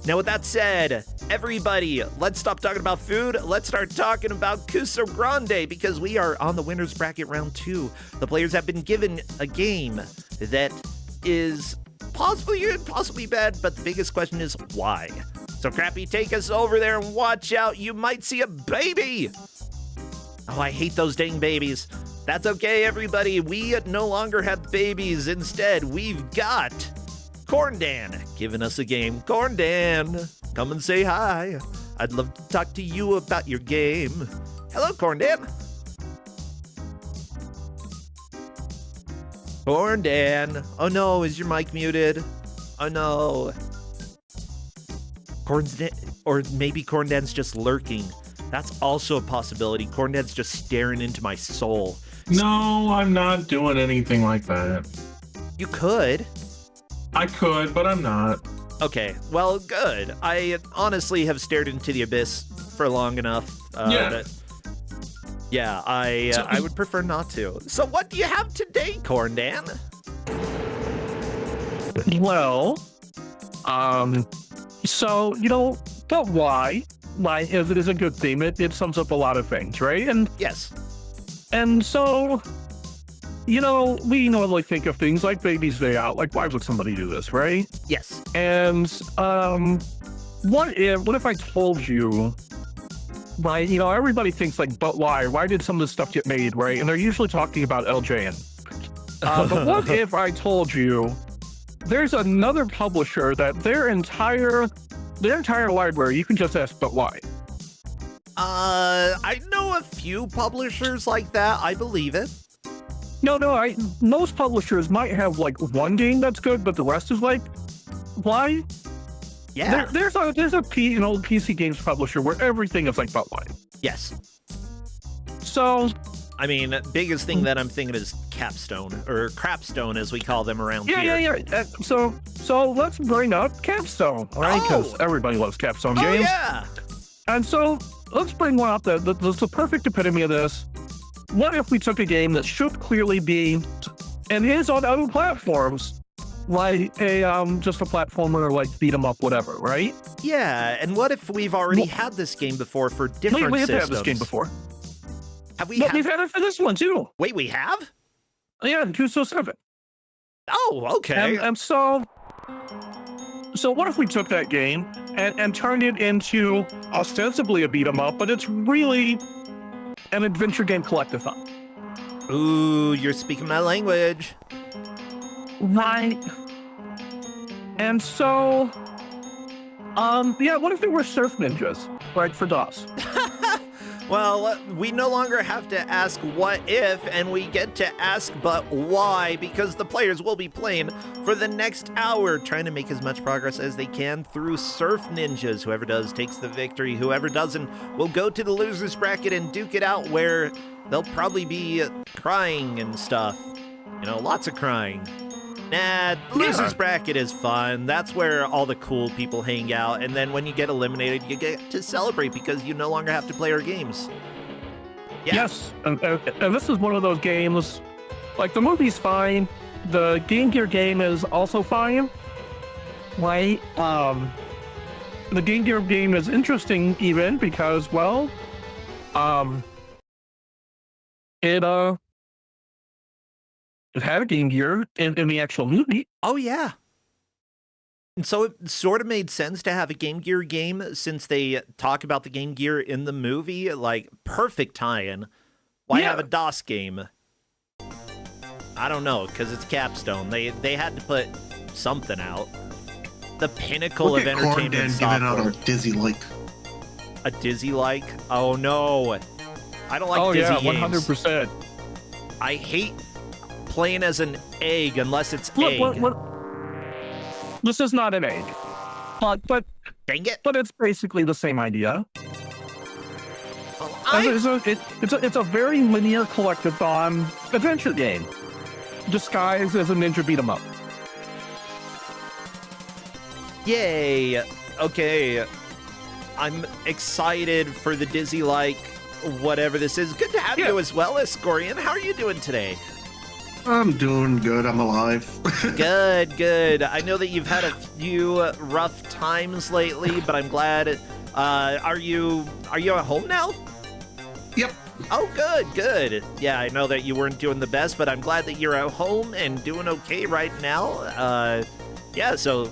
Now, with that said, everybody, let's stop talking about food. Let's start talking about Kusogrand8 because we are on the winner's bracket round 2. The players have been given a game that is possibly good, possibly bad, but the biggest question is why? So, Crappy, take us over there and watch out. You might see a baby. Oh, I hate those dang babies. That's okay, everybody. We no longer have babies. Instead, we've got Corndan giving us a game. Corndan, come and say hi. I'd love to talk to you about your game. Hello, Corndan. Corndan. Oh no, is your mic muted? Oh no. Or maybe Corndan's just lurking. That's also a possibility. Corndan's just staring into my soul. No, I'm not doing anything like that. You could. I could, but I'm not. Okay, well, good. I honestly have stared into the abyss for long enough. I would prefer not to. So what do you have today, Corndan? Well, so, but why is it is a good theme. It sums up a lot of things, right? And yes. And so, we normally think of things like baby's day out, like why would somebody do this, right? Yes. And what if I told you, right? Everybody thinks like, but why? Why did some of this stuff get made, right? And they're usually talking about LJN. But what if I told you there's another publisher that their entire library, you can just ask, but why? I know a few publishers like that. I believe it. No, most publishers might have like one game that's good, but the rest is like, why? Yeah. There's an old PC games publisher where everything is like, but why? Yes. So, I mean, biggest thing that I'm thinking is Capstone, or Crapstone as we call them around here. Yeah. So let's bring up Capstone, all right? Because everybody loves Capstone games. Oh, yeah. And so let's bring one up that's the perfect epitome of this. What if we took a game that should clearly be, and is on other platforms, like just a platformer or like beat 'em up, whatever, right? Yeah, and what if we've already had this game before for different we systems? have had this game before. Have we? We've had it for this one too. Wait, we have? Yeah, in 207. Oh, okay. And so what if we took that game and turned it into ostensibly a beat 'em up, but it's really an adventure game collectathon? Ooh, you're speaking my language. Right. And so, what if it were Surf Ninjas, right, for DOS? Well, we no longer have to ask what if, and we get to ask but why, because the players will be playing for the next hour, trying to make as much progress as they can through Surf Ninjas. Whoever does takes the victory. Whoever doesn't will go to the loser's bracket and duke it out, where they'll probably be crying and stuff. Lots of crying. Nah, loser's bracket is fun. That's where all the cool people hang out. And then when you get eliminated, you get to celebrate because you no longer have to play our games. Yeah. Yes, and this is one of those games, like the movie's fine, the Game Gear game is also fine, right? The Game Gear game is interesting even because, well, it had a Game Gear in the actual movie. Oh, yeah. And so it sort of made sense to have a Game Gear game since they talk about the Game Gear in the movie. Like, perfect tie-in. Why have a DOS game? I don't know, because it's Capstone. They had to put something out. The pinnacle of entertainment software. Giving out a Dizzy-like. A Dizzy-like? Oh, no. I don't like Dizzy games. 100%. I hate playing as an egg unless it's egg. This is not an egg, but dang it! But it's basically the same idea. Well, it's a very linear collectathon adventure game, disguised as a ninja beat 'em up. Yay! Okay, I'm excited for the Dizzy-like whatever this is. Good to have you as well, Escorian. How are you doing today? I'm doing good. I'm alive. Good, good. I know that you've had a few rough times lately, but I'm glad. Are you at home now? Yep. Oh, good, good. Yeah, I know that you weren't doing the best, but I'm glad that you're at home and doing okay right now. Yeah, so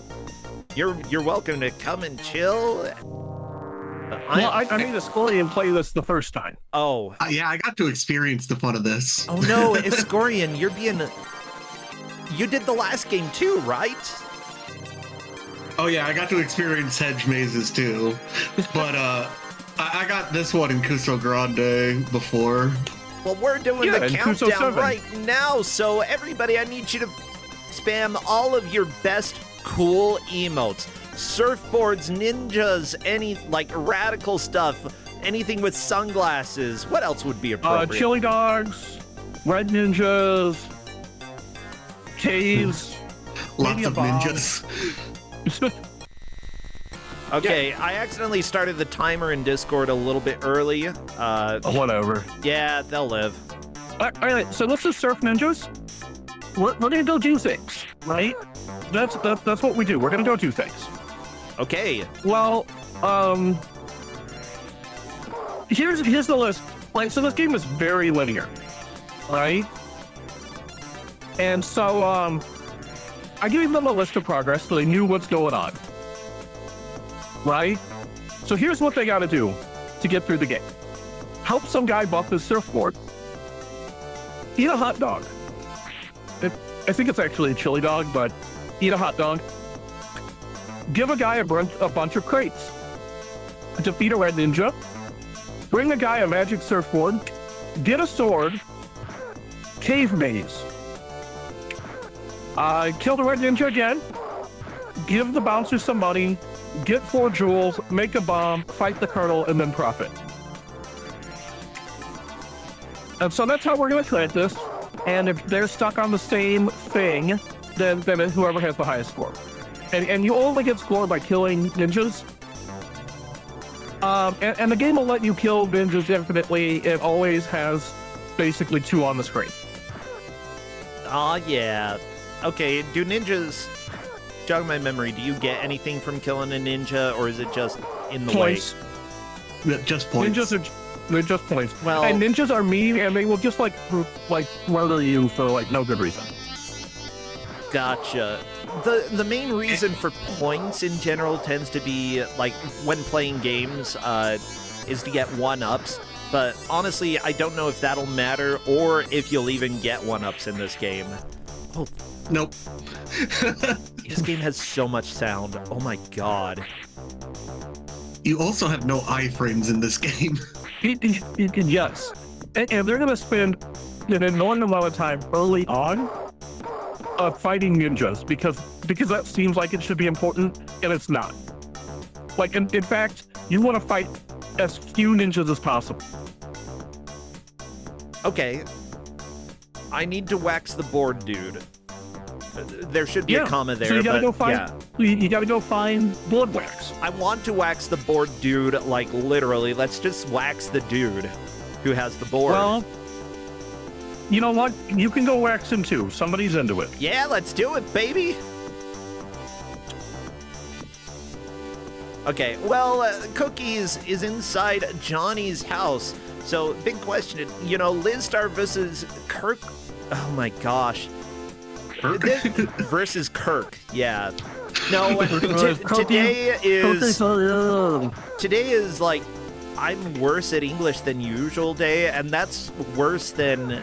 you're welcome to come and chill. Well, I made a Scully play this the first time. Oh. Yeah, I got to experience the fun of this. Oh no, Kusogrand, you did the last game too, right? Oh yeah, I got to experience hedge mazes too. But I got this one in Kusogrand8 before. Well, we're doing the countdown right now, so everybody, I need you to spam all of your best cool emotes. Surfboards, ninjas, any like radical stuff, anything with sunglasses. What else would be appropriate? Chili dogs, red ninjas, caves, Lots of ninjas. Okay, I accidentally started the timer in Discord a little bit early. Whatever. Yeah, they'll live. All right, so let's just surf ninjas. We're gonna go do things, right? That's what we do. We're gonna go do things. Okay. Well, here's the list. Like, so this game is very linear, right? And so, I gave them a list of progress so they knew what's going on, right? So here's what they got to do to get through the game: help some guy buff his surfboard, eat a hot dog. I think it's actually a chili dog, but eat a hot dog. Give a guy a bunch of crates. Defeat a red ninja. Bring a guy a magic surfboard. Get a sword. Cave maze. Kill the red ninja again. Give the bouncer some money. Get 4 jewels. Make a bomb. Fight the colonel, and then profit. And so that's how we're going to play this. And if they're stuck on the same thing, then it's whoever has the highest score. And you only get scored by killing ninjas. And the game will let you kill ninjas infinitely. It always has basically 2 on the screen. Oh, yeah. Okay, do ninjas... Jog my memory, do you get anything from killing a ninja, or is it just in the points. Yeah, just points. They're just points. Well, and ninjas are mean, and they will just like murder you for like no good reason. Gotcha. The main reason for points in general tends to be, like, when playing games, is to get 1-ups. But honestly, I don't know if that'll matter, or if you'll even get 1-ups in this game. Oh. Nope. This game has so much sound. Oh my god. You also have no iframes in this game. Yes. And they're going to spend an enormous amount of time early on fighting ninjas because that seems like it should be important, and it's not. Like, in fact, you want to fight as few ninjas as possible. Okay. I need to wax the board, dude. There should be a comma there, so you gotta but go find, you gotta go find board wax. I want to wax the board, dude, like literally. Let's just wax the dude who has the board. Well, you know what? You can go wax him too. Somebody's into it. Yeah, let's do it, baby. Okay, well, Cookies is inside Johnny's house. So, big question, you know, Lizstar versus Kirk. Oh my gosh. Versus Kirk, yeah. No, today is like, I'm worse at English than usual day, and that's worse than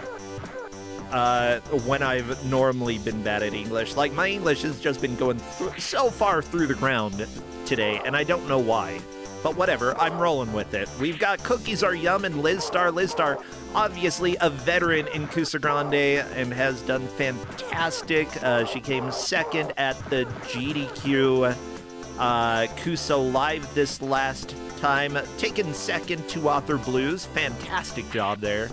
when I've normally been bad at English. Like, my English has just been going so far through the ground today, and I don't know why. But whatever, I'm rolling with it. We've got KOOKIEZrYUM and Lizstar. Lizstar, obviously a veteran in Kusogrand8 and has done fantastic. She came second at the GDQ Kuso Live this last time, taking second to Author Blues. Fantastic job there.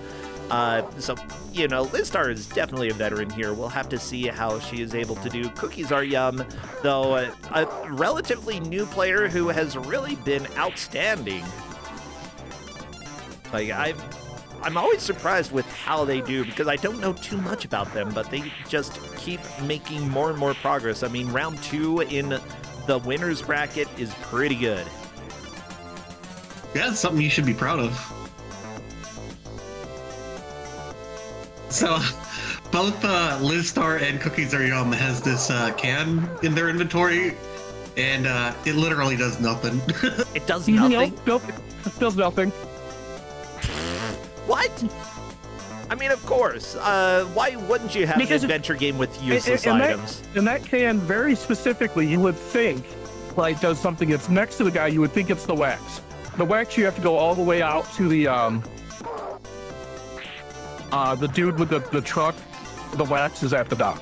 So, you know, Lizstar is definitely a veteran here. We'll have to see how she is able to do. KOOKIEZrYUM, though, a relatively new player who has really been outstanding. Like, I'm always surprised with how they do because I don't know too much about them, but they just keep making more and more progress. I mean, round 2 in the winner's bracket is pretty good. Yeah, it's something you should be proud of. So, both Lizstar and KOOKIEZrYUM has this can in their inventory, and it literally does nothing. It does nothing? Nope, it does nothing. What? I mean, of course. Why wouldn't you have Because an adventure game with useless items? In that can, very specifically, you would think, like, does something that's next to the guy, you would think it's the wax. The wax, you have to go all the way out to the dude with the truck. The wax is at the dock.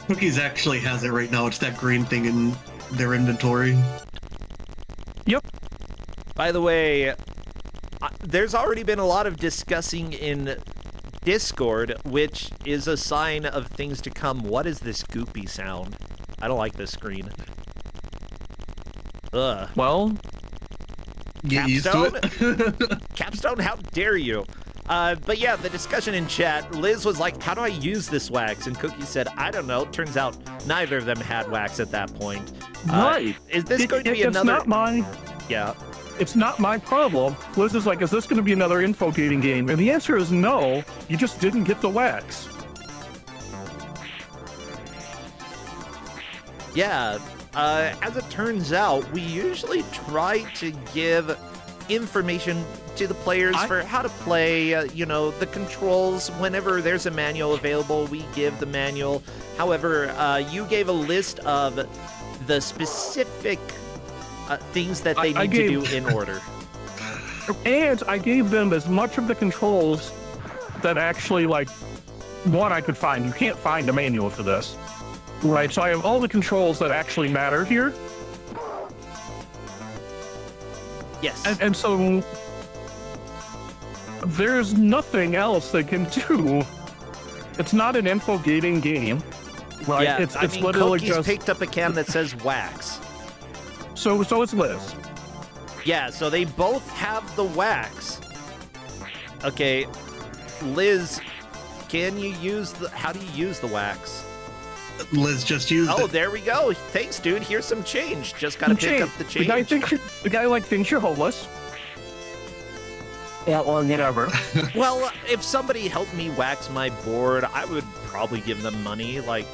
Cookies actually has it right now. It's that green thing in their inventory. Yep. By the way, there's already been a lot of discussing in Discord, which is a sign of things to come. What is this goopy sound? I don't like this screen. Ugh. Well, get used to it. Capstone, how dare you? But yeah, the discussion in chat, Liz was like, how do I use this wax? And Cookie said, I don't know. Turns out neither of them had wax at that point. Right. Is this going to be it's another... not my... Yeah. It's not my problem. Liz is like, is this going to be another info gating game? And the answer is no. You just didn't get the wax. Yeah. As it turns out, we usually try to give information to the players for how to play, you know, the controls. Whenever there's a manual available, we give the manual. However, you gave a list of the specific things that they need to do in order. And I gave them as much of the controls that actually, like, one I could find. You can't find a manual for this. Right, so I have all the controls that actually matter here. Yes. And so there's nothing else they can do. It's not an info gating game. Right? Yeah, It's I mean, literally Cookie's just picked up a can that says wax. so it's Liz. Yeah, so they both have the wax. Okay, Liz, can you use the... How do you use the wax? Liz just used it. Oh, there we go. Thanks, dude. Here's some change. Just gotta pick up the change. The guy thinks you're homeless. Yeah, well, whatever. Well, if somebody helped me wax my board, I would probably give them money. Like,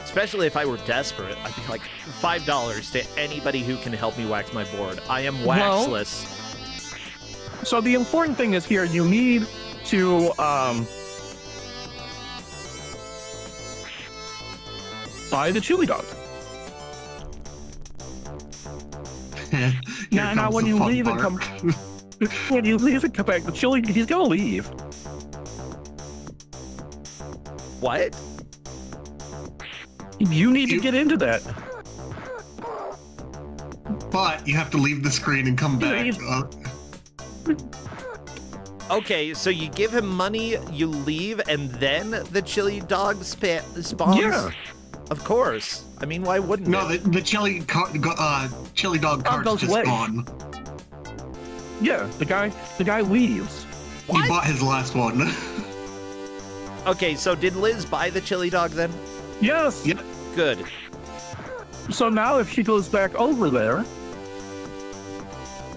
especially if I were desperate, I'd be like, $5 to anybody who can help me wax my board. I am waxless. So the important thing is here, you need to buy the chili dog. Now when you leave and come when you leave and come back, the chili, he's gonna leave. What? You need to get into that. But you have to leave the screen and come back. Okay, so you give him money, you leave, and then the chili dog spawns? Yeah. Of course. I mean, why wouldn't No, it? the chili dog cart's just gone. Yeah, the guy leaves. What? He bought his last one. Okay, so did Liz buy the chili dog then? Yes. Yep. Good. So now if she goes back over there,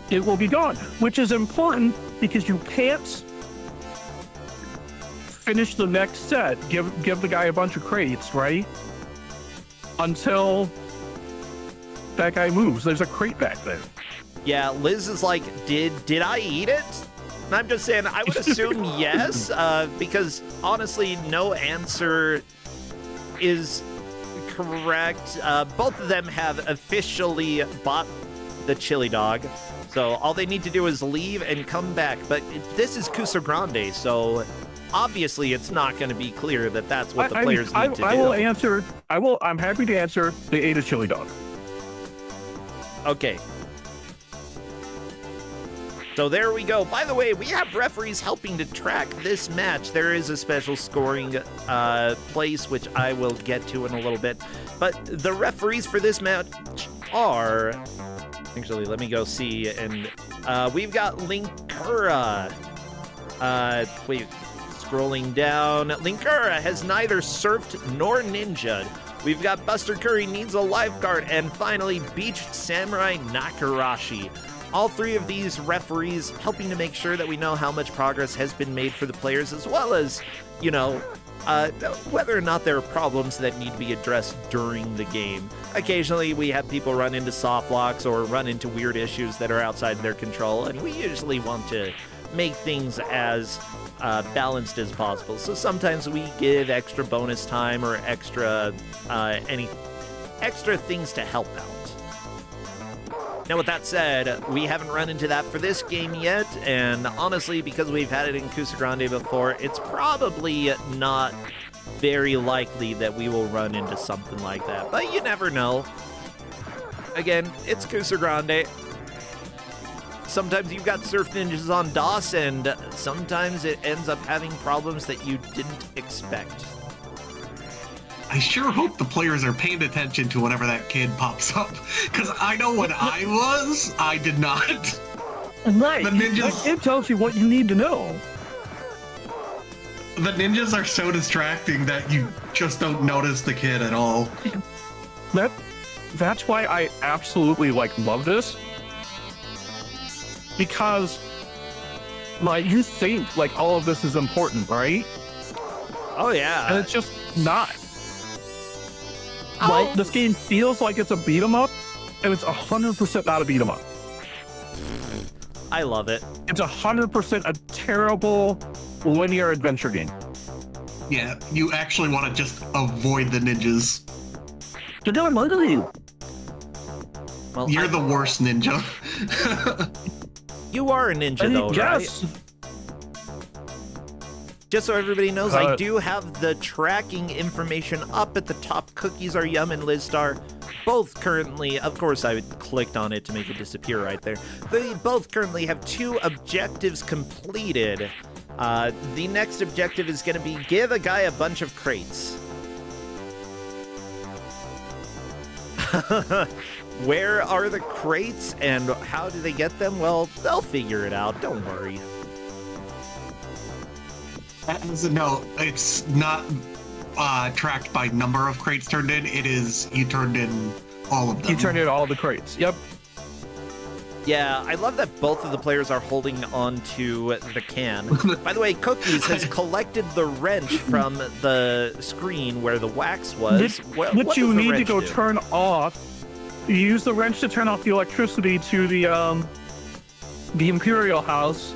it will be gone, which is important because you can't finish the next set, give the guy a bunch of crates, right? Until that guy moves. There's a crate back there. Yeah, Liz is like, did I eat it? And I'm just saying, I would assume yes, because honestly, no answer is correct. Both of them have officially bought the chili dog, so all they need to do is leave and come back. But this is Kusogrand8, so obviously it's not going to be clear that that's what the players need to do. I will answer. I'm happy to answer. They ate a chili dog. Okay. So there we go. By the way, we have referees helping to track this match. There is a special scoring place, which I will get to in a little bit. But the referees for this match are... Actually, let me go see. And we've got Linkura. Wait, scrolling down. Linkara has neither surfed nor ninja'd. We've got Buster Curry needs a lifeguard, and finally Beached Samurai Nakarashi. All three of these referees helping to make sure that we know how much progress has been made for the players, as well as, you know, whether or not there are problems that need to be addressed during the game. Occasionally, we have people run into soft locks or run into weird issues that are outside their control, and we usually want to make things as balanced as possible. So sometimes we give extra bonus time or extra things to help out. Now, with that said, we haven't run into that for this game yet, and honestly, because we've had it in Kusogrand8 before, it's probably not very likely that we will run into something like that, but you never know. Again, it's Kusogrand8. Sometimes you've got surf ninjas on DOS, and sometimes it ends up having problems that you didn't expect. I sure hope the players are paying attention to whenever that kid pops up, because I know when I was, I did not. Right. The ninjas. It tells you what you need to know. The ninjas are so distracting that you just don't notice the kid at all. That's why I absolutely love this. Because you think all of this is important, right? Oh yeah. And it's just not. Oh. This game feels like it's a beat 'em up, and it's 100% not a beat 'em up. I love it. It's 100% a terrible linear adventure game. Yeah, you actually want to just avoid the ninjas. You're doing literally. Well, You're the worst ninja. You are a ninja, though, yes. right? Just so everybody knows, I Uh, do have the tracking information up at the top. Cookies are yum and Lizstar. Both currently, of course, I clicked on it to make it disappear right there. They both currently have 2 objectives completed. The next objective is going to be give a guy a bunch of crates. Where are the crates and how do they get them? Well, they'll figure it out. Don't worry. As a note, it's not tracked by number of crates turned in. It is you turned in all of them. You turned in all the crates. Yep. Yeah, I love that both of the players are holding on to the can. By the way, Cookies has collected the wrench from the screen where the wax was. What Which you does the need to wrench go do? turn off. You use the wrench to turn off the electricity to the Imperial House,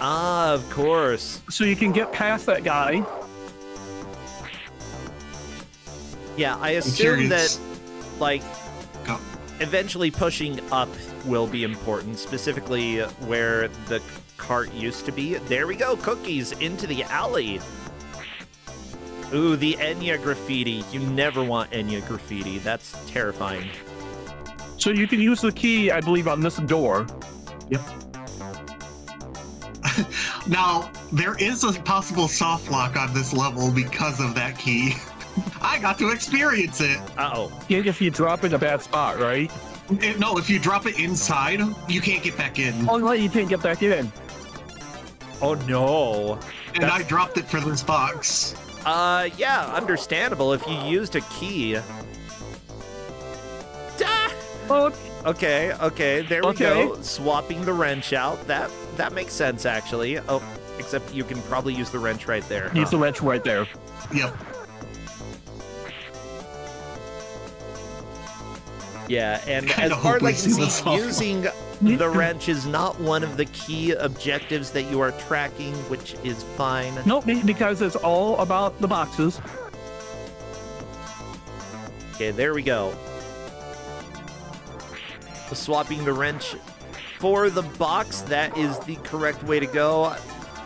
Ah, of course. so you can get past that guy. Yeah, I I'm assume that, curious. Go. eventually pushing up will be important, specifically where the cart used to be. There we go, Cookies into the alley. Ooh, the Enya graffiti. You never want Enya graffiti. That's terrifying. So you can use the key, I believe, on this door. Yep. Now, there is a possible soft lock on this level because of that key. I got to experience it. Uh-oh. If you drop in a bad spot, right? No, if you drop it inside, you can't get back in. Oh, no, you can't get back in. Oh, no. And I dropped it for this box. Yeah, understandable if you used a key. Ah! Oh, Okay, there we Okay. go. Swapping the wrench out. That makes sense, actually. Oh, except you can probably use the wrench right there. use the wrench right there. Yep. Yeah, and as Kinda far as I hope can we see the see, soft using the wrench is not one of the key objectives that you are tracking, which is fine. Nope, because it's all about the boxes. Okay, there we go. Swapping the wrench for the box, that is the correct way to go.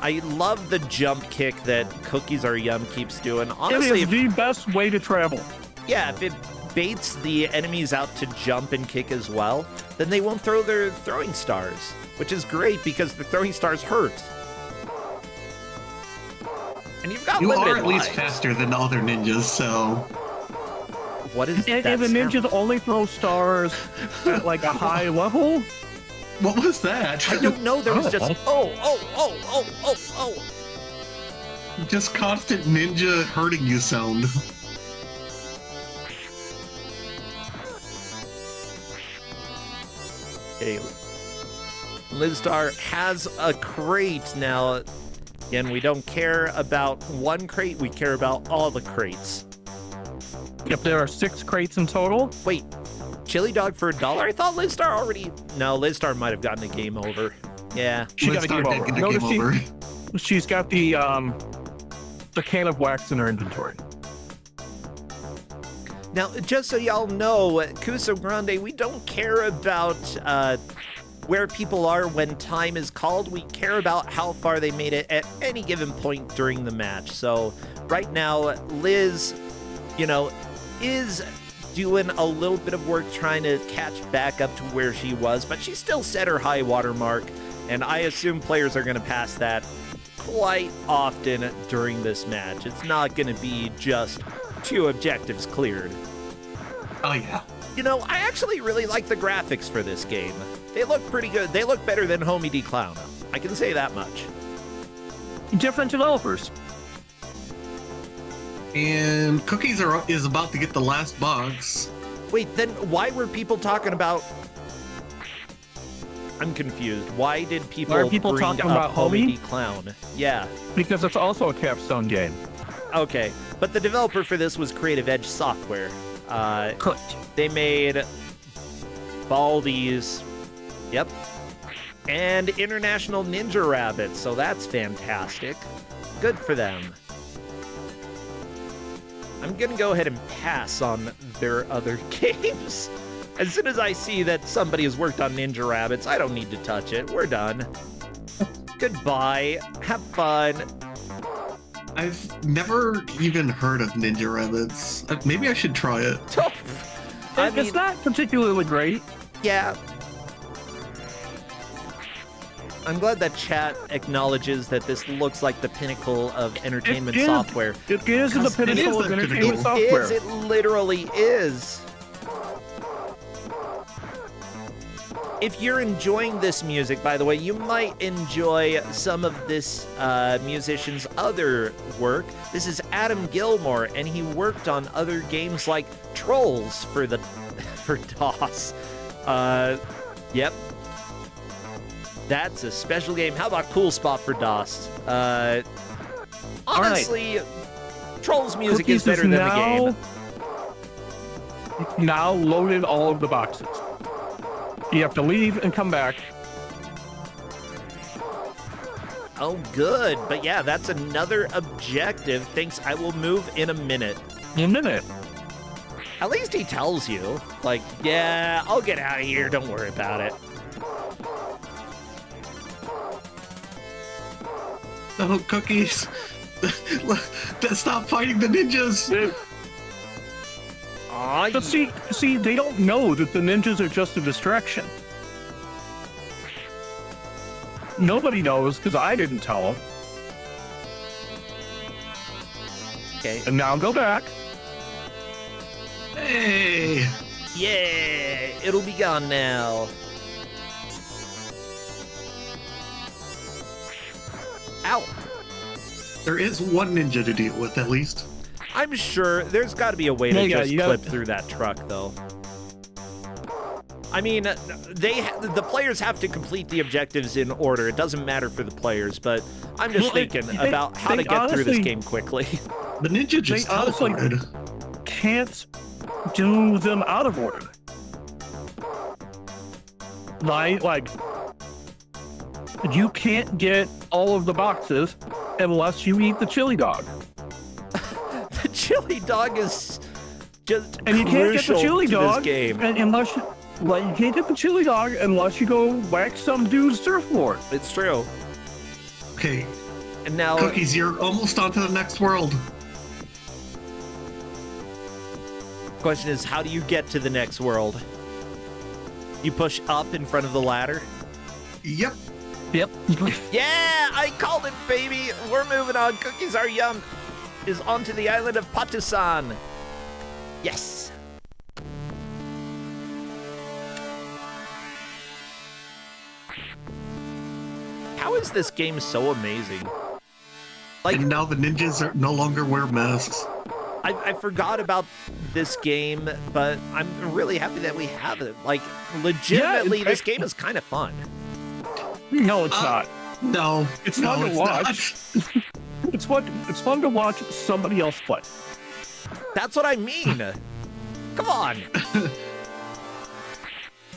I love the jump kick that Cookies Are Yum keeps doing. Honestly, it is the best way to travel. yeah, if it baits the enemies out to jump and kick as well, then they won't throw their throwing stars, which is great because the throwing stars hurt. And you've got You limited are at least lives. faster than the other ninjas, so What is And that the sound? ninjas only throw stars at a high level. What was that? I don't know. There was just oh. Just constant ninja hurting you sound. Okay. Lizstar has a crate now. Again, we don't care about one crate. We care about all the crates. Yep, there are 6 crates in total. Wait, chili dog for $1? I thought Lizstar already... No, Lizstar might have gotten a game over. Yeah. She got a game over. Notice she's got the can of wax in her inventory. Now, just so y'all know, Kusogrand8, we don't care about where people are when time is called. We care about how far they made it at any given point during the match. So right now, Liz, is doing a little bit of work trying to catch back up to where she was, but she still set her high water mark, and I assume players are going to pass that quite often during this match. It's not going to be just 2 objectives cleared. Oh, yeah. I actually really like the graphics for this game. They look pretty good. They look better than Homie D Clown. I can say that much. Different developers. And Cookies is about to get the last box. Wait, then why were people talking about... I'm confused. Why did people, bring talking up about Homie D Homie? Clown? Yeah. Because it's also a capstone game. Okay, but the developer for this was Creative Edge Software. Correct. They made Baldi's, yep, and International Ninja Rabbit, so that's fantastic. Good for them. I'm gonna go ahead and pass on their other games. As soon as I see that somebody has worked on Ninja Rabbits, I don't need to touch it. We're done. Goodbye. Have fun. I've never even heard of Ninja Rabbits. Maybe I should try it. It's not particularly great. Yeah. I'm glad that chat acknowledges that this looks like the pinnacle of entertainment software. It is the pinnacle of entertainment software. It literally is. If you're enjoying this music, by the way, you might enjoy some of this musician's other work. This is Adam Gilmore, and he worked on other games like Trolls for DOS. Yep. That's a special game. How about Cool Spot for DOS? Honestly, Trolls music Cookies is better than the game. Now loaded all of the boxes. You have to leave and come back. Oh, good. But yeah, that's another objective. Thanks. I will move in a minute. In a minute. At least he tells you. Like, yeah, I'll get out of here. Don't worry about it. Oh, Cookies. Stop fighting the ninjas. But see, they don't know that the ninjas are just a distraction. Nobody knows, because I didn't tell them. Okay. And now go back. Hey. Yeah, it'll be gone now. Ow. There is one ninja to deal with, at least. I'm sure there's got to be a way to Yeah, just you clip gotta- through that truck, though. I mean, the players have to complete the objectives in order. It doesn't matter for the players, but I'm just thinking about how to get through this honestly- game quickly. The ninja just They honestly- teleported. Can't do them out of order. Like, you can't get all of the boxes unless you eat the chili dog. The chili dog is just And you can't get the crucial chili to dog this game. unless you, you can't get the chili dog unless you go whack some dude's surfboard. It's true. Okay, And now, Cookies, you're almost on to the next world. question is, how do you get to the next world? You push up in front of the ladder? Yep. Yep. Yeah, I called it, baby. We're moving on. Cookies Are Yum is onto the island of Patusan. Yes. How is this game so amazing? Like, And now the ninjas are no longer wear masks. I forgot about this game, but I'm really happy that we have it. Like, legitimately, this game is kind of fun. No, it's not. No, It's no, fun to it's watch. It's fun to watch somebody else play. That's what I mean. Come on. Not.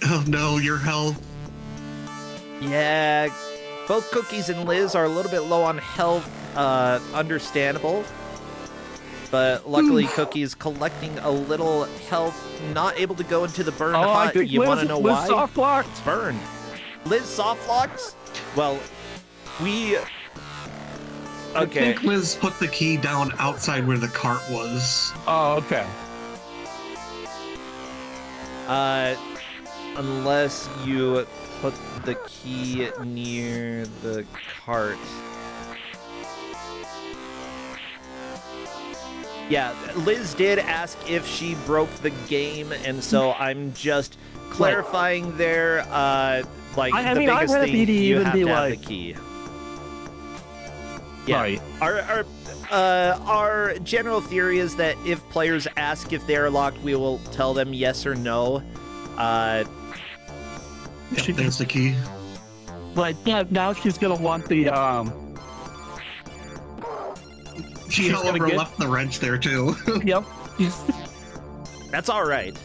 Oh no, your health. Yeah, both Cookies and Liz are a little bit low on health. Understandable. But luckily, Cookie's collecting a little health, not able to go into the burn hut. You want to know why? Liz soft locked. Burn. Liz soft locks? Well, we... I Okay. think Liz put the key down outside where the cart was. Oh, okay. Unless you put the key near the cart. Yeah, Liz did ask if she broke the game, and so I'm just clarifying there. Like, I the mean, I'm biggest thing, happy to you even have be to have like- the key. Yeah. Right. Our general theory is that if players ask if they are locked, we will tell them yes or no. Yep, there's the key. But yeah, now she's gonna want the She, She's gonna however, get- left the wrench there too. Yep. That's all right.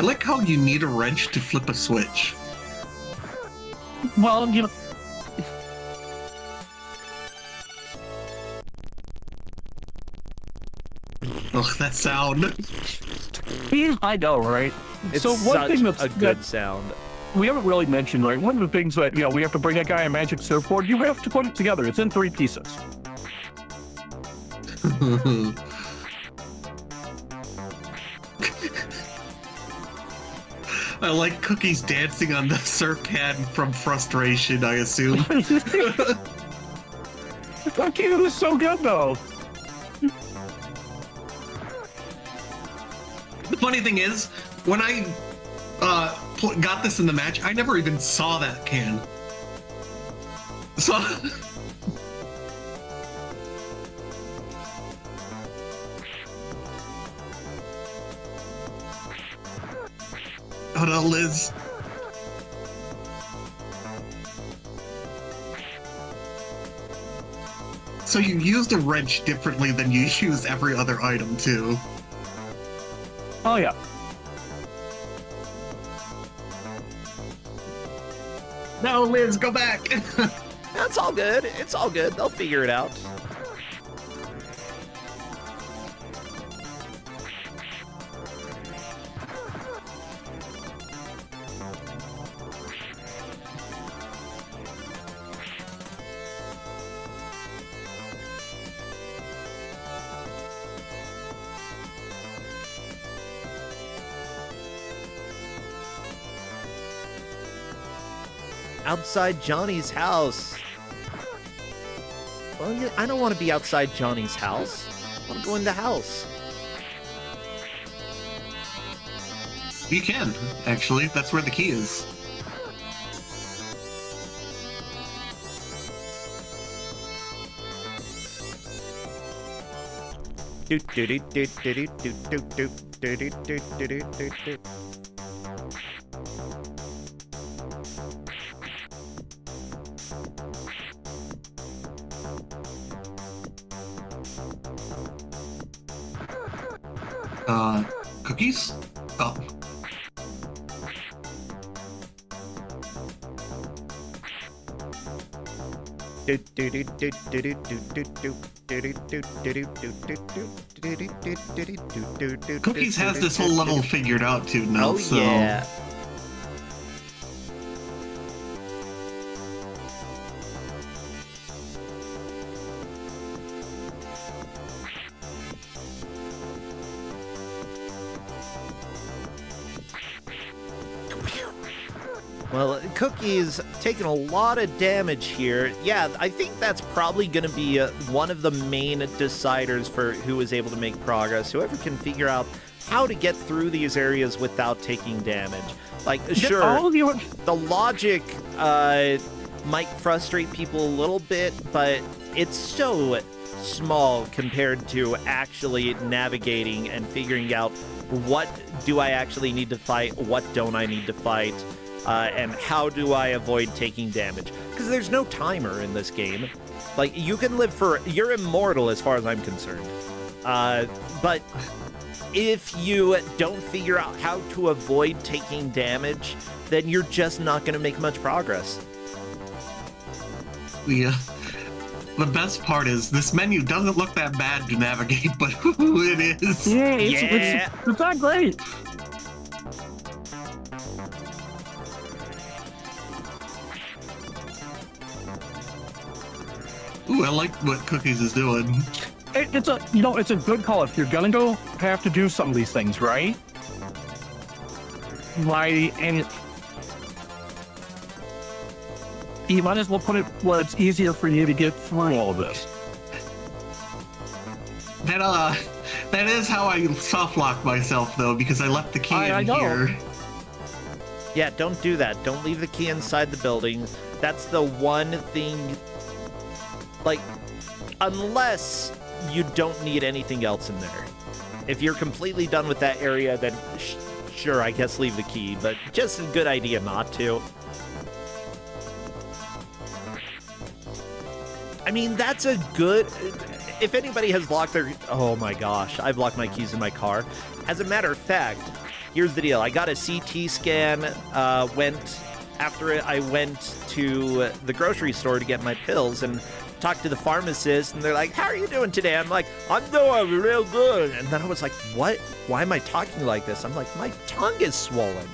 I like how you need a wrench to flip a switch. Well, you know. Ugh, that sound. I know, right? It's so one such thing that's a good sound. we haven't really mentioned, like one of the things that we have to bring a guy a magic surfboard. You have to put it together. It's in 3 pieces. I like Cookies dancing on the surf pad from frustration, I assume. Okay, it was so good though. The funny thing is, when I got this in the match, I never even saw that can. So... Oh no, Liz. So you used a wrench differently than you use every other item, too. Oh yeah. No, Liz, go back! That's all good. It's all good. They'll figure it out. Outside Johnny's house. Well, yeah, I don't want to be outside Johnny's house. I want to go in the house. You can, actually. That's where the key is. Do do do do do do do do do do do do do do do. Cookies? Oh. Cookies has this whole level figured out too now, Oh so... yeah. Well, Cookie's taking a lot of damage here. Yeah, I think that's probably going to be one of the main deciders for who is able to make progress. Whoever can figure out how to get through these areas without taking damage. Like, sure, the logic might frustrate people a little bit, but it's so small compared to actually navigating and figuring out what do I actually need to fight, what don't I need to fight. And how do I avoid taking damage? Because there's no timer in this game. Like, you can live you're immortal as far as I'm concerned. But if you don't figure out how to avoid taking damage, then you're just not going to make much progress. Yeah. The best part is this menu doesn't look that bad to navigate, but it is. Yeah, it's not great. Ooh, I like what Cookies is doing. It's a good call. If you're gonna go have to do some of these things, right? You might as well put it where it's easier for you to get through all of this. That is how I soft lock myself though, because I left the key in here. Yeah, don't do that. Don't leave the key inside the building. That's the one thing. Like, unless you don't need anything else in there. If you're completely done with that area, then sure, I guess leave the key, but just a good idea not to. I mean, that's a good... If anybody has locked their... Oh my gosh, I've locked my keys in my car. As a matter of fact, here's the deal. I got a CT scan, after it, I went to the grocery store to get my pills, and talked to the pharmacist, and they're like, how are you doing today? I'm like, I'm doing real good. And then I was like, what? Why am I talking like this? I'm like, my tongue is swollen.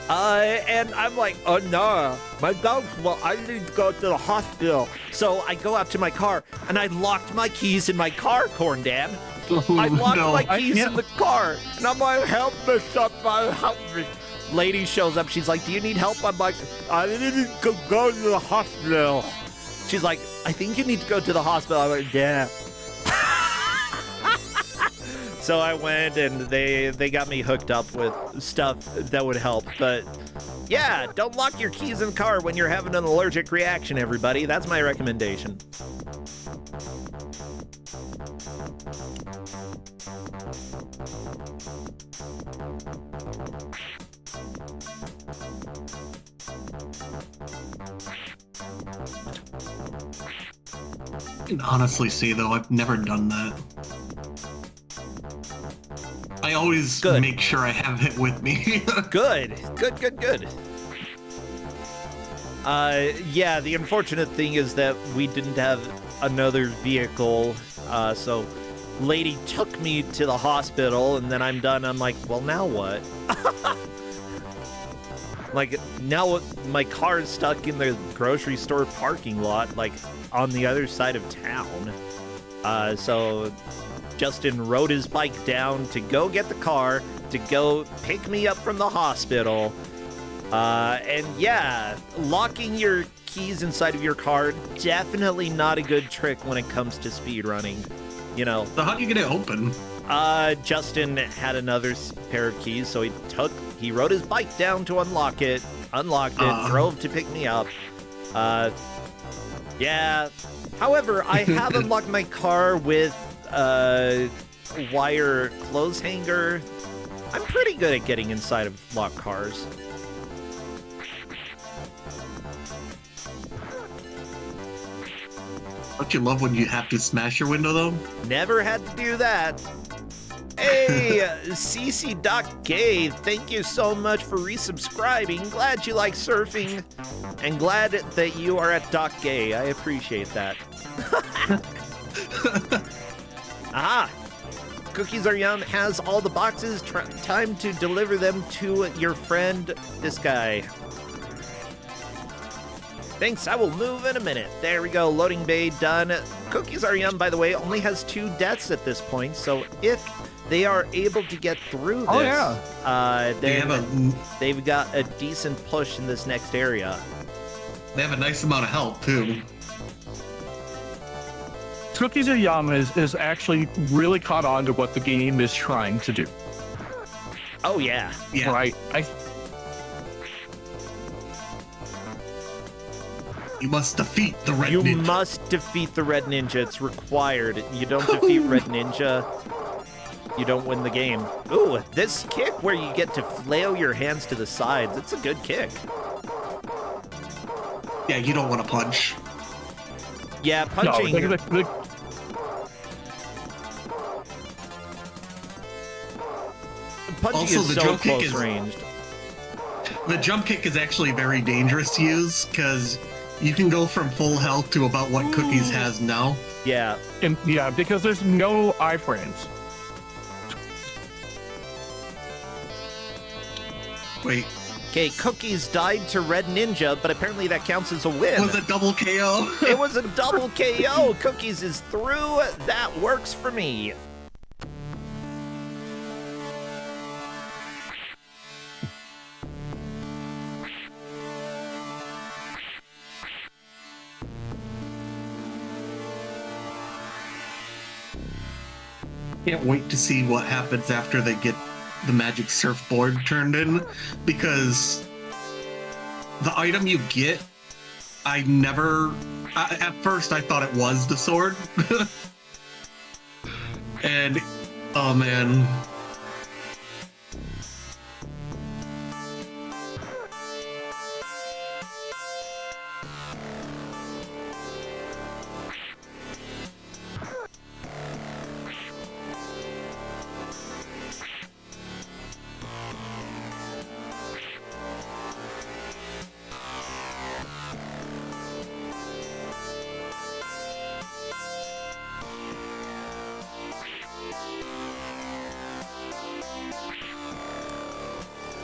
And I'm like, oh no, my tongue's swollen. I need to go to the hospital. So I go out to my car, and I locked my keys in my car, Corndan. I locked my keys in the car, and I'm like, help me, somebody, help me. Lady shows up, she's like, do you need help? I'm like, I need to go to the hospital. She's like, I think you need to go to the hospital. I'm like, yeah. So I went, and they got me hooked up with stuff that would help. But yeah, don't lock your keys in the car when you're having an allergic reaction, everybody. That's my recommendation. I can honestly say, though, I've never done that. I always make sure I have it with me. Good. Yeah, the unfortunate thing is that we didn't have another vehicle, so lady took me to the hospital, and then I'm done. I'm like, well, now what? Like, now my car is stuck in the grocery store parking lot, like, on the other side of town. So Justin rode his bike down to go get the car, to go pick me up from the hospital. And yeah, locking your keys inside of your car, definitely not a good trick when it comes to speedrunning. You know. So how do you get it open? Justin had another pair of keys, so he rode his bike down to unlock it, drove to pick me up. Yeah. However, I have unlocked my car with wire clothes hanger. I'm pretty good at getting inside of locked cars. Don't you love when you have to smash your window, though? Never had to do that. Hey, CC.K, thank you so much for resubscribing. Glad you like surfing, and glad that you are at Doc Gay. I appreciate that. KOOKIEZrYUM has all the boxes. Time to deliver them to your friend, this guy. Thanks, I will move in a minute. There we go, loading bay done. KOOKIEZrYUM, by the way, only has 2 deaths at this point, so if they are able to get through this. Oh, yeah. They've got a decent push in this next area. They have a nice amount of health, too. KOOKIEZrYUM is actually really caught on to what the game is trying to do. Oh, yeah. Yeah. Right. You must defeat the Red You Ninja. must defeat the Red Ninja. It's required. You don't defeat Red Ninja, you don't win the game. Ooh, this kick where you get to flail your hands to the sides. It's a good kick. Yeah, you don't want to punch. Yeah, punching. No, Punching Also, is the so jump kick close is- ranged. The jump kick is actually very dangerous to use because you can go from full health to about what Cookies has now. Yeah. yeah, because there's no iframes. Wait, Okay, Cookies died to Red Ninja, but apparently that counts as a win. was it double KO? It was a double KO. Cookies is through. That works for me. Can't wait to see what happens after they get the magic surfboard turned in, because the item you get, at first I thought it was the sword. And, oh man.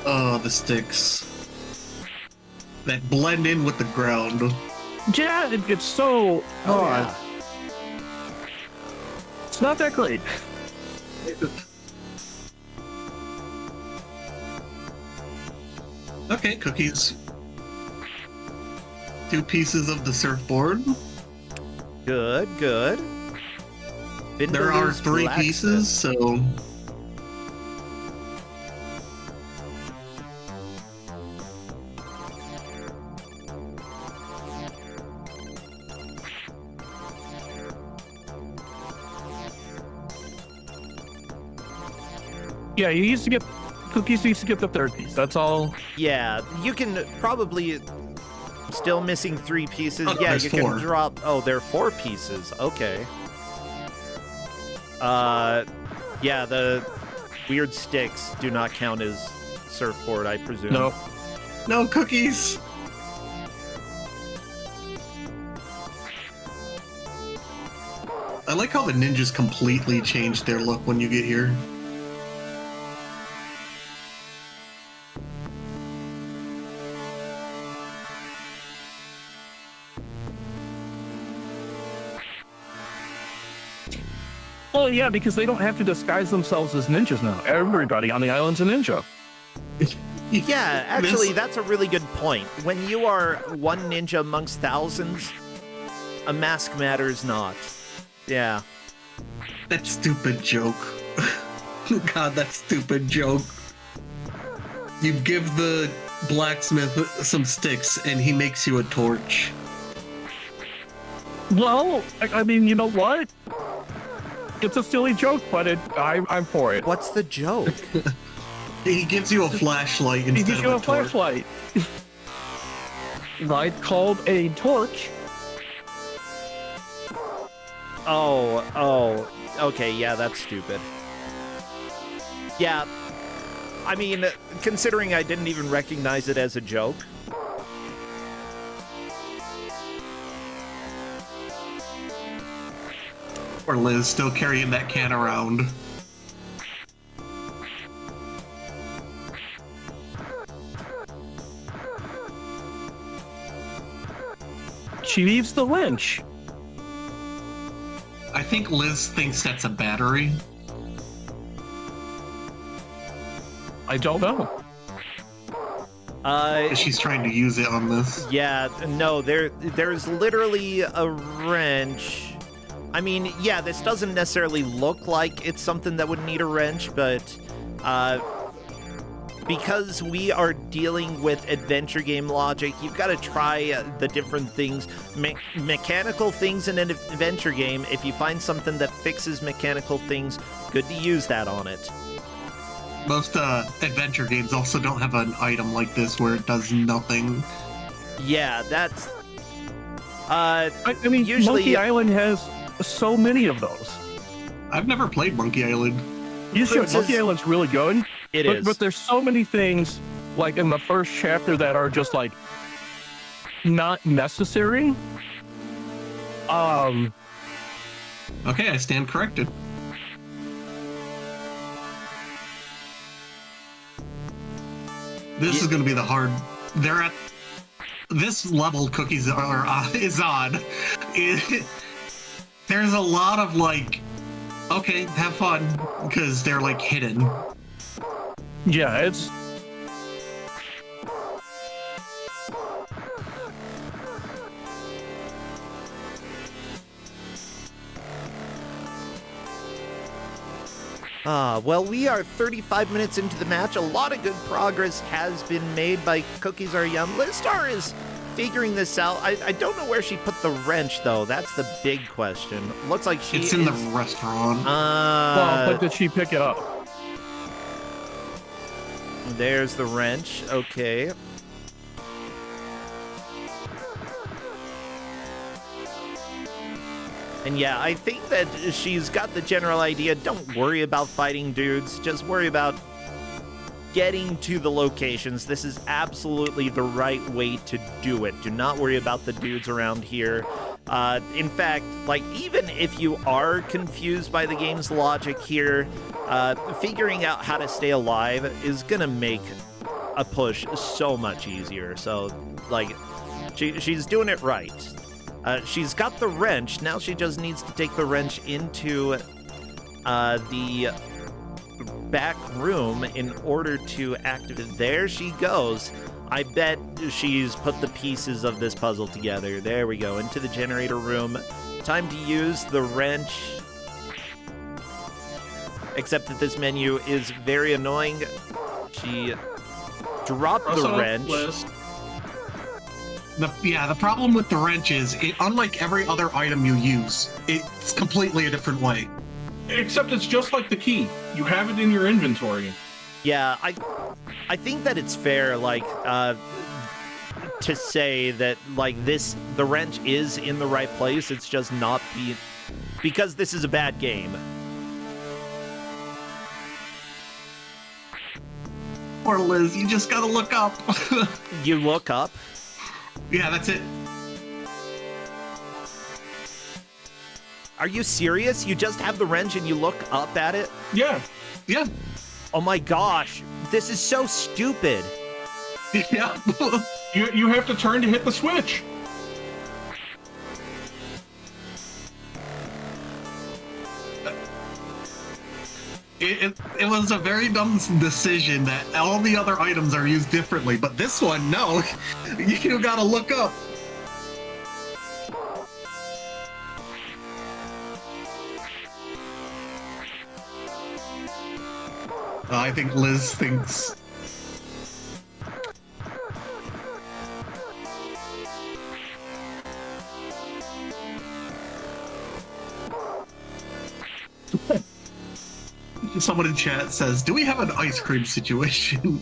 Oh, the sticks. That blend in with the ground. Yeah, it's so. Oh, yeah. It's not that great. Okay, Cookies. 2 pieces of the surfboard. Good, good. There are Vindaloo's 3 Blacksmith. pieces, so... Yeah, you used to get Cookies used to get the 3rd piece. That's all. Yeah, you can probably still missing 3 pieces. Oh, Yeah, there's you 4. can drop. Oh, there are 4 pieces. Okay. Yeah, the weird sticks do not count as surfboard, I presume. No. No, Cookies! I like how the ninjas completely change their look when you get here. Well, yeah, because they don't have to disguise themselves as ninjas now. Everybody on the island's a ninja. Yeah, actually, This- that's a really good point. When you are one ninja amongst thousands, a mask matters not. Yeah. That stupid joke. God, that stupid joke. You give the blacksmith some sticks and he makes you a torch. Well, I mean, you know what? It's a silly joke, but I'm for it. What's the joke? He gives you a flashlight He instead gives of you a a torch. flashlight. Right, called a torch. Oh, okay, yeah, that's stupid. Yeah, I mean, considering I didn't even recognize it as a joke. Or Liz still carrying that can around. She leaves the winch. I think Liz thinks that's a battery. I don't know. She's trying to use it on this. Yeah, no, there's literally a wrench. I mean, yeah, this doesn't necessarily look like it's something that would need a wrench, but because we are dealing with adventure game logic, you've got to try the different things. Mechanical things in an adventure game, if you find something that fixes mechanical things, good to use that on it. Most adventure games also don't have an item like this where it does nothing. Yeah, that's... I mean, usually... Monkey Island has so many of those. I've never played Monkey Island. You should. Monkey Island's really good. It is. But there's so many things, like in the first chapter, that are just like not necessary. Okay, I stand corrected. This is going to be the hard. They're at this level. Cookies is on. There's a lot of like, okay, have fun, because they're like hidden. Yeah, it's... Well, we are 35 minutes into the match. A lot of good progress has been made by KOOKIEZrYUM. Lizstar is figuring this out. I don't know where she put the wrench, though. That's the big question. Looks like It's in the restaurant. well, but did she pick it up? There's the wrench. Okay. And yeah, I think that she's got the general idea. Don't worry about fighting dudes. Just worry about getting to the locations. This is absolutely the right way to do it. Do not worry about the dudes around here. In fact, like, even if you are confused by the game's logic here, figuring out how to stay alive is gonna make a push so much easier. So, like, she's doing it right. She's got the wrench. Now she just needs to take the wrench into the back room in order to activate. There she goes. I bet she's put the pieces of this puzzle together. There we go, into the generator room. Time to use the wrench. Except that this menu is very annoying. She dropped the wrench. The problem with the wrench is, unlike every other item you use, it's completely a different way. Except it's just like the key. You have it in your inventory. Yeah, I think that it's fair, like, to say that, like, the wrench is in the right place. It's just not because this is a bad game. Poor Liz, you just gotta look up. You look up? Yeah, that's it. Are you serious? You just have the wrench and you look up at it? Yeah. Yeah. Oh my gosh, this is so stupid. Yeah. You have to turn to hit the switch. It was a very dumb decision that all the other items are used differently, but this one, no. You gotta look up. I think Liz thinks... Someone in chat says, do we have an ice cream situation?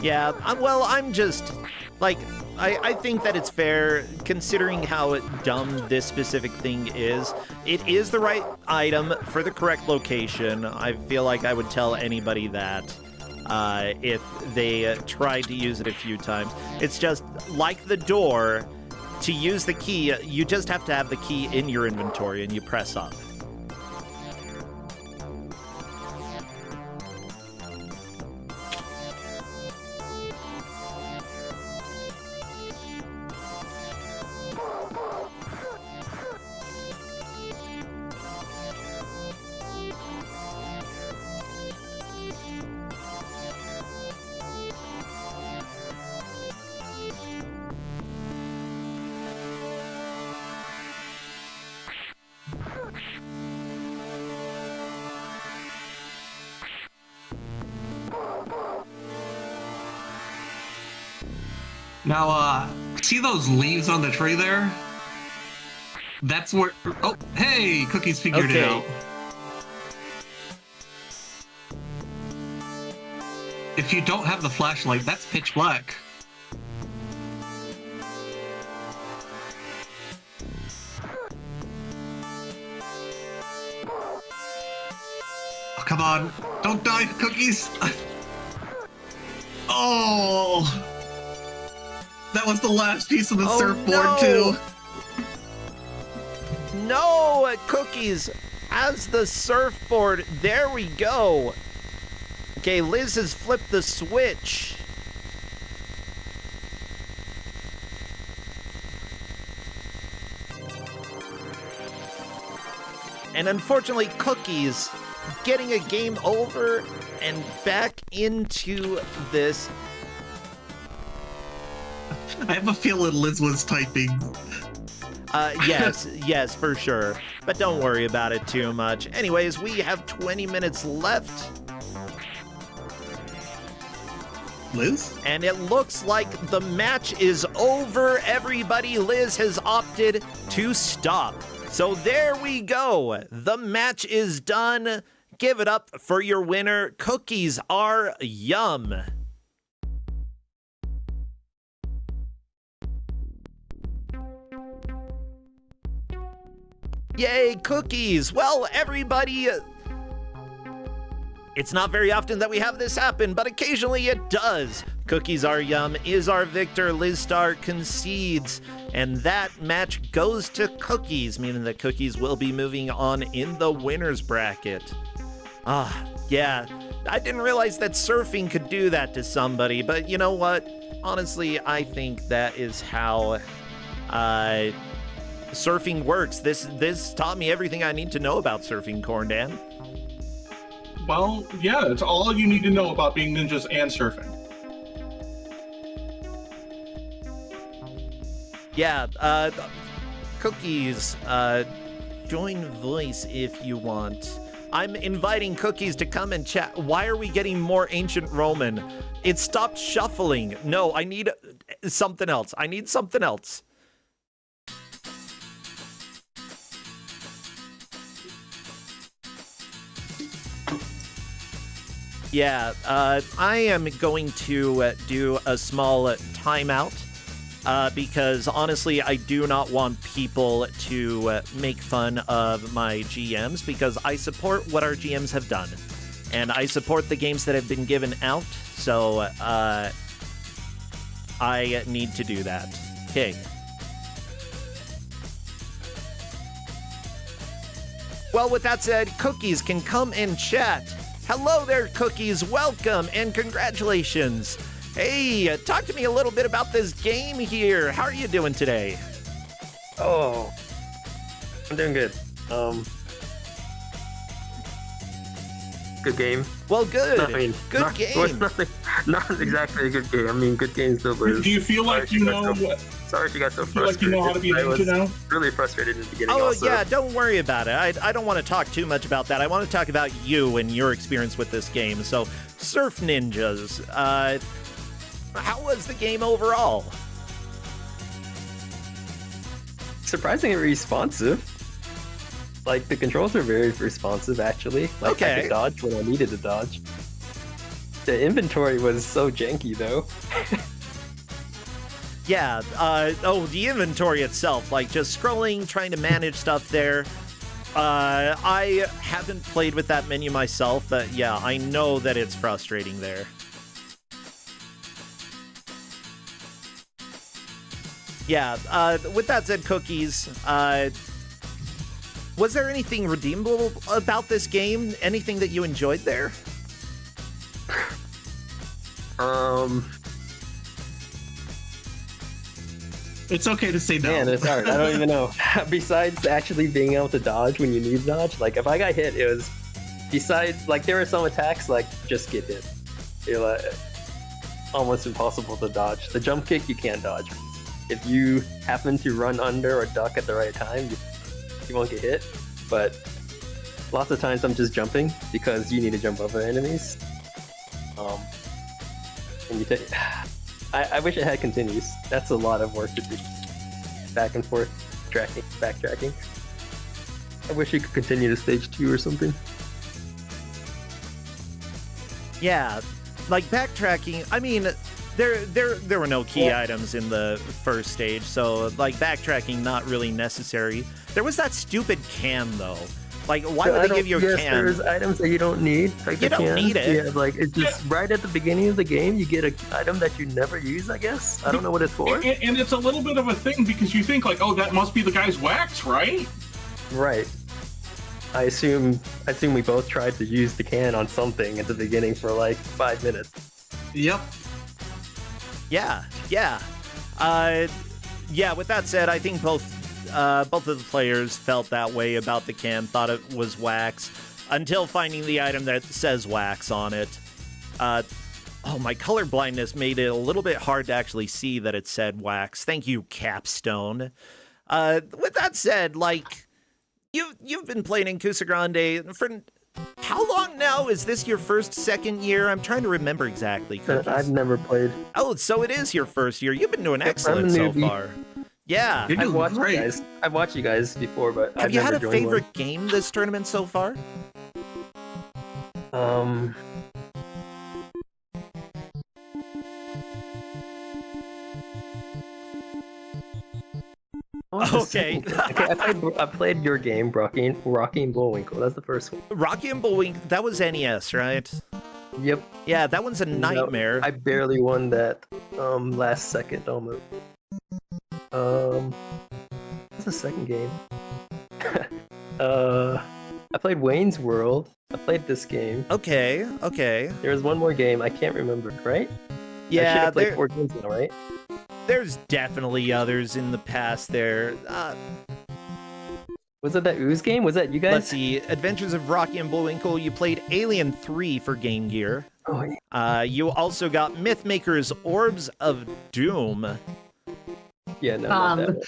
Yeah, well, I'm just, like, I think that it's fair, considering how dumb this specific thing is. It is the right item for the correct location. I feel like I would tell anybody that if they tried to use it a few times. It's just, like the door, to use the key, you just have to have the key in your inventory and you press up. Now, see those leaves on the tree there? That's where. Oh, hey, Cookies figured it out. If you don't have the flashlight, that's pitch black. Oh, come on. Don't die, Cookies. Oh. That was the last piece of the surfboard, too. No, Cookies has the surfboard. There we go. Okay, Liz has flipped the switch. And unfortunately, Cookies getting a game over and back into this. I have a feeling Liz was typing. Yes, for sure. But don't worry about it too much. Anyways, we have 20 minutes left. Liz? And it looks like the match is over, everybody. Liz has opted to stop. So there we go. The match is done. Give it up for your winner. Cookies are yum. Yay, Cookies! Well, everybody, it's not very often that we have this happen, but occasionally it does. Cookies Are Yum is our victor. Lizstar concedes, and that match goes to Cookies, meaning that Cookies will be moving on in the winner's bracket. Yeah, I didn't realize that surfing could do that to somebody, but you know what? Honestly, I think that is how surfing works. This taught me everything I need to know about surfing, Corndan. Well, yeah, it's all you need to know about being ninjas and surfing. Yeah, Cookies, join voice if you want. I'm inviting Cookies to come and chat. Why are we getting more ancient Roman? It stopped shuffling. No, I need something else. I need something else. Yeah, I am going to do a small timeout because honestly, I do not want people to make fun of my GMs because I support what our GMs have done. And I support the games that have been given out, so I need to do that. Okay. Well, with that said, Cookies can come and chat. Hello there, Cookies. Welcome and congratulations. Hey, talk to me a little bit about this game here. How are you doing today? Oh, I'm doing good. Good game. Well, good. Good game. Not exactly a good game. I mean, good games still. Do you feel like you know? Sorry if you got so feel like you frustrated. know how to be a ninja now? Really frustrated in the beginning. Oh, also. yeah, don't worry about it. I don't want to talk too much about that. I want to talk about you and your experience with this game. So, Surf Ninjas, how was the game overall? Surprisingly responsive. Like, the controls are very responsive, actually. Like, Okay. I could dodge when I needed to dodge. The inventory was so janky, though. Yeah, the inventory itself, like just scrolling, trying to manage stuff there. I haven't played with that menu myself, but yeah, I know that it's frustrating there. Yeah, with that said, Cookies, was there anything redeemable about this game? Anything that you enjoyed there? It's okay to say no. Man, it's hard. I don't even know. Besides actually being able to dodge when you need to dodge, like if I got hit, it was besides like there were some attacks like just get hit. It was almost impossible to dodge. The jump kick you can't dodge. If you happen to run under or duck at the right time, you won't get hit. But lots of times I'm just jumping because you need to jump over enemies. And you take I wish it had continues. That's a lot of work to do. Back and forth, backtracking. I wish you could continue to stage 2 or something. Yeah, like backtracking. I mean, there were no key items in the first stage, so like backtracking not really necessary. There was that stupid can though. Like, why would they give you a can? There's items that you don't need. Like You don't need it. Yeah, like it's just right at the beginning of the game, you get an item that you never use. I guess I don't know what it's for. And it's a little bit of a thing because you think like, oh, that must be the guy's wax, right? Right. I assume we both tried to use the can on something at the beginning for like 5 minutes. Yep. Yeah. With that said, I think both of the players felt that way about the can, thought it was wax, until finding the item that says wax on it. My color blindness made it a little bit hard to actually see that it said wax. Thank you, Capstone. With that said, like, you've been playing in Kusogrand8 for how long now? Is this your second year? I'm trying to remember exactly. Cookies. I've never played. Oh, so it is your first year. You've been doing excellent so far. Yeah. You're doing great. I've watched you guys before, but have I've you never had a joined favorite game this tournament so far? one. Okay. I played your game, Rocky and Bullwinkle. That's the first one. Rocky and Bullwinkle, that was NES, right? Yep. Yeah, that one's a nightmare. I barely won that last second almost. What's the second game? I played Wayne's World. I played this game. Okay. There was one more game I can't remember, right? I Yeah, played 4 games now, right? there's definitely others in the past there. Was it that Ooze game? Was that you guys? Let's see. Adventures of Rocky and Bullwinkle. You played Alien 3 for Game Gear. Oh, yeah. You also got Mythmaker's Orbs of Doom. Yeah, no, not that one.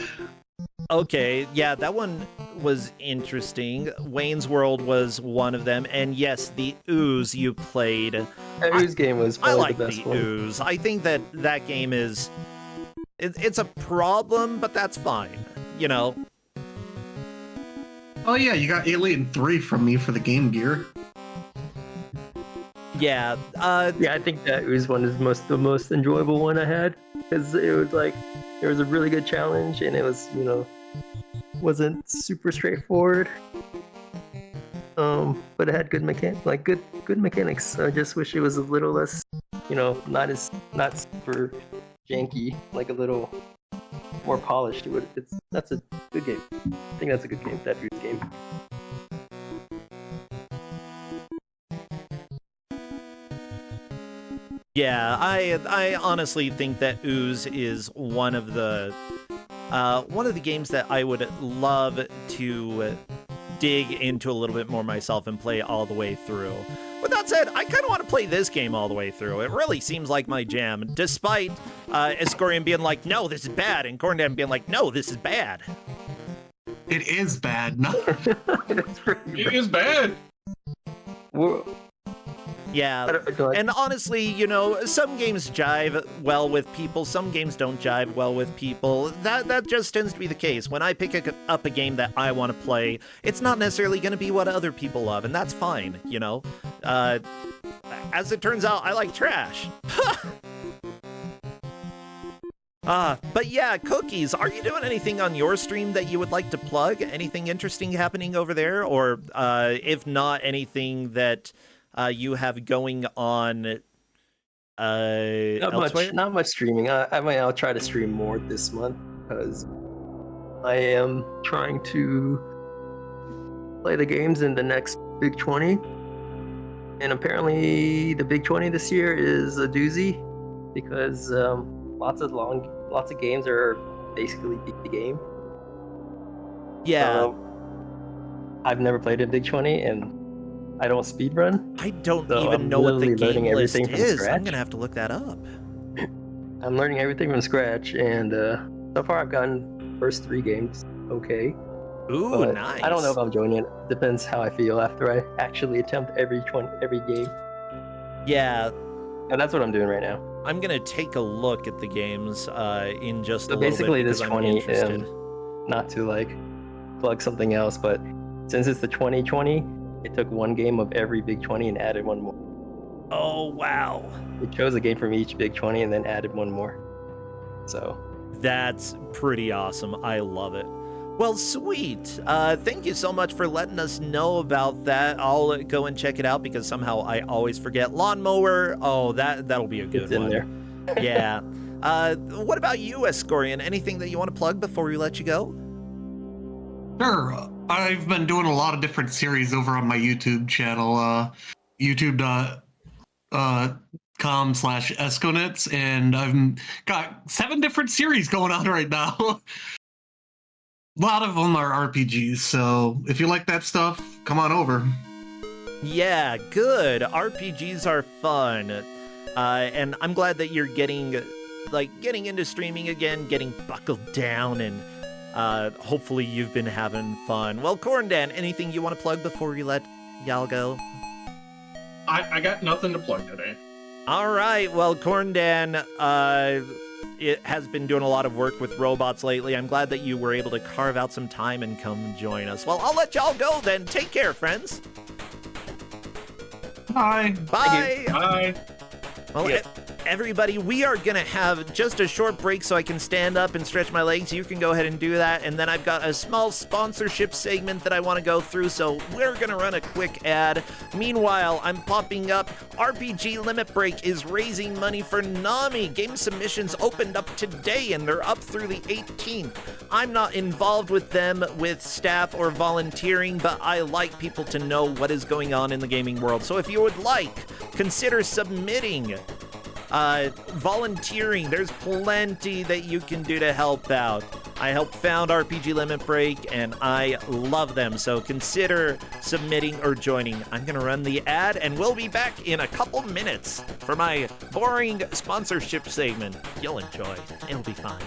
Okay, yeah, that one was interesting. Wayne's World was one of them, and yes, the Ooze you played. That Ooze game was I probably like the best the one. Ooze. I think that game is... It's a problem, but that's fine, you know? Oh yeah, you got Alien 3 from me for the Game Gear. Yeah, Yeah, I think that Ooze one is the most enjoyable one I had, because it was like, there was a really good challenge, and it was, wasn't super straightforward. But it had good good mechanics. I just wish it was a little less, not super janky, like a little more polished. That's a good game. I think that's a good game, that Ooze game. yeah, I honestly think that Ooze is one of the games that I would love to dig into a little bit more myself and play all the way through. With that said, I kind of want to play this game all the way through. It really seems like my jam, despite Escorian being like, no, this is bad, and Corndan being like, no, this is bad. It is bad. No. It is bad. Well, Yeah, and honestly, some games jive well with people, some games don't jive well with people. That just tends to be the case. When I pick up a game that I want to play, it's not necessarily going to be what other people love, and that's fine, As it turns out, I like trash. But yeah, Cookies, are you doing anything on your stream that you would like to plug? Anything interesting happening over there? Or if not, anything that... you have going on elsewhere? Not much streaming. I'll try to stream more this month because I am trying to play the games in the next Big 20. And apparently the Big 20 this year is a doozy because lots of games are basically the game. Yeah. I've never played a Big 20 and I don't speedrun. I don't So even I'm know what the literally game learning list everything from is. scratch. I'm gonna have to look that up. I'm learning everything from scratch, and so far I've gotten first 3 games okay. Ooh, But nice. I don't know if I'm joining it. Depends how I feel after I actually attempt every game. Yeah, And that's what I'm doing right now. I'm gonna take a look at the games in just So a little basically, bit this because I'm 20, interested. not to like plug something else, but since it's the 2020, it took one game of every Big 20 and added one more. Oh wow, It chose a game from each Big 20 and then added one more. So that's pretty awesome. I love it. Well, sweet. Thank you so much for letting us know about that. I'll go and check it out because somehow I always forget. Lawnmower. Oh, that'll be a good it's in one. there. Yeah. What about you, Escorian? Anything that you want to plug before we let you go? Sure. I've been doing a lot of different series over on my YouTube channel, youtube.com/esconets, and I've got 7 different series going on right now. A lot of them are RPGs, so if you like that stuff, come on over. Yeah, good. RPGs are fun. And I'm glad that you're getting into streaming again, getting buckled down, and hopefully you've been having fun. Well, Corndan, anything you want to plug before we let y'all go? I got nothing to plug today. All right. Well, Corndan, it has been doing a lot of work with robots lately. I'm glad that you were able to carve out some time and come join us. Well, I'll let y'all go then. Take care, friends. Bye. Bye. Bye. Well, everybody, we are going to have just a short break so I can stand up and stretch my legs. You can go ahead and do that. And then I've got a small sponsorship segment that I want to go through, so we're going to run a quick ad. Meanwhile, I'm popping up. RPG Limit Break is raising money for NAMI. Game submissions opened up today, and they're up through the 18th. I'm not involved with them with staff or volunteering, but I like people to know what is going on in the gaming world. So if you would like, consider submitting. Volunteering, there's plenty that you can do to help out. I helped found RPG Limit Break, and I love them, so consider submitting or joining. I'm gonna run the ad, and we'll be back in a couple minutes for my boring sponsorship segment. You'll enjoy. It'll be fine.